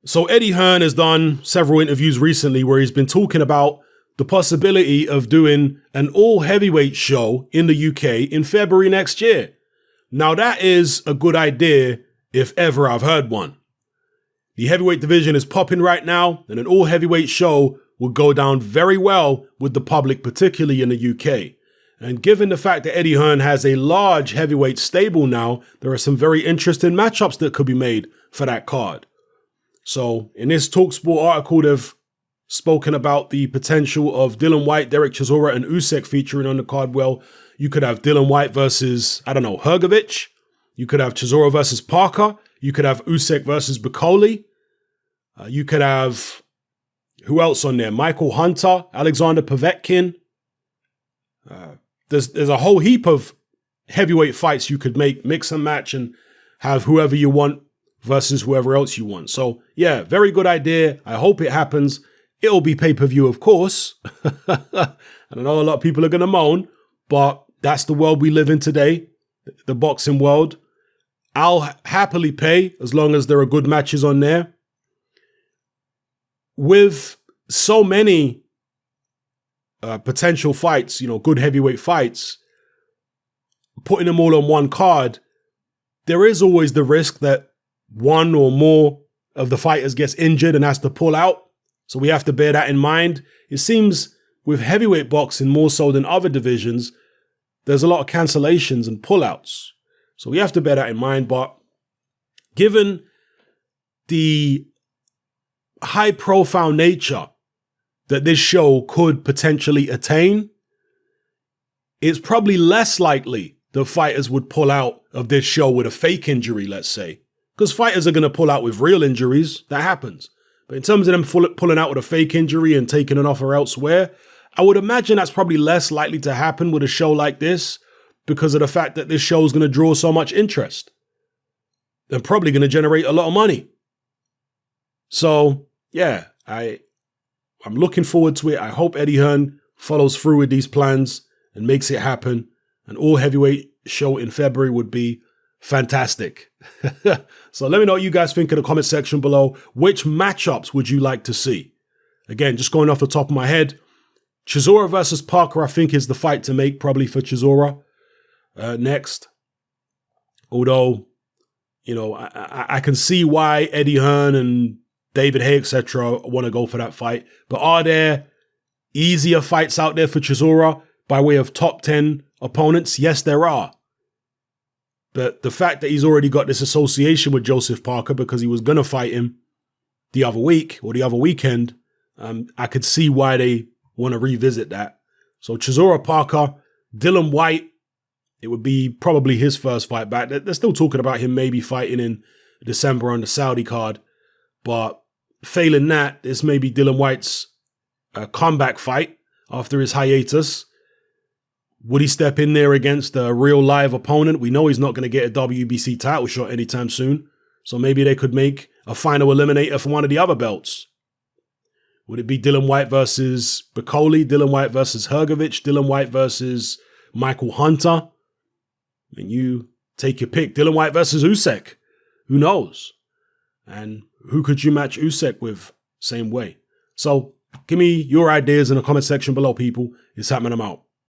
So Eddie Hearn has done several interviews recently where he's been talking about the possibility of doing an all heavyweight show in the UK in February next year. Now that is a good idea if ever I've heard one. The heavyweight division is popping right now, and an all heavyweight show would go down very well with the public, particularly in the UK. And given the fact that Eddie Hearn has a large heavyweight stable now, there are some very interesting matchups that could be made for that card. So in this TalkSport article, they've spoken about the potential of Dillian Whyte, Derek Chisora, and Usyk featuring on the card. Well, you could have Dillian Whyte versus, Hrgovic. You could have Chisora versus Parker. You could have Usyk versus Bacoli. You could have, who else on there? Michael Hunter, Alexander Povetkin. There's a whole heap of heavyweight fights you could mix and match and have whoever you want versus whoever else you want. So yeah, very good idea. I hope it happens. It'll be pay-per-view, of course. I know a lot of people are going to moan, but that's the world we live in today, the boxing world. I'll happily pay as long as there are good matches on there. With so many potential fights, good heavyweight fights, putting them all on one card, there is always the risk that one or more of the fighters gets injured and has to pull out. So we have to bear that in mind. It seems with heavyweight boxing, more so than other divisions, there's a lot of cancellations and pullouts. So we have to bear that in mind. But given the high-profile nature that this show could potentially attain, it's probably less likely the fighters would pull out of this show with a fake injury, let's say. Because fighters are going to pull out with real injuries. That happens. But in terms of them pulling out with a fake injury and taking an offer elsewhere, I would imagine that's probably less likely to happen with a show like this because of the fact that this show is going to draw so much interest and probably going to generate a lot of money. So, yeah, I'm looking forward to it. I hope Eddie Hearn follows through with these plans and makes it happen. An all heavyweight show in February would be fantastic. So let me know what you guys think in the comment section below. Which matchups would you like to see? Again, just going off the top of my head, Chisora versus Parker, I think, is the fight to make, probably for Chisora next. Although, I can see why Eddie Hearn and David Haye, etc. want to go for that fight. But are there easier fights out there for Chisora by way of top 10 opponents? Yes, there are. But the fact that he's already got this association with Joseph Parker because he was going to fight him the other week or the other weekend, I could see why they want to revisit that. So Chisora Parker, Dillian Whyte, it would be probably his first fight back. They're still talking about him maybe fighting in December on the Saudi card. But failing that, this may be Dillian Whyte's comeback fight after his hiatus. Would he step in there against a real live opponent? We know he's not going to get a WBC title shot anytime soon. So maybe they could make a final eliminator for one of the other belts. Would it be Dillian Whyte versus Bacoli, Dillian Whyte versus Hrgovic, Dillian Whyte versus Michael Hunter? And you take your pick. Dillian Whyte versus Usyk. Who knows? And who could you match Usyk with? Same way. So give me your ideas in the comment section below, people. It's happening. I'm out.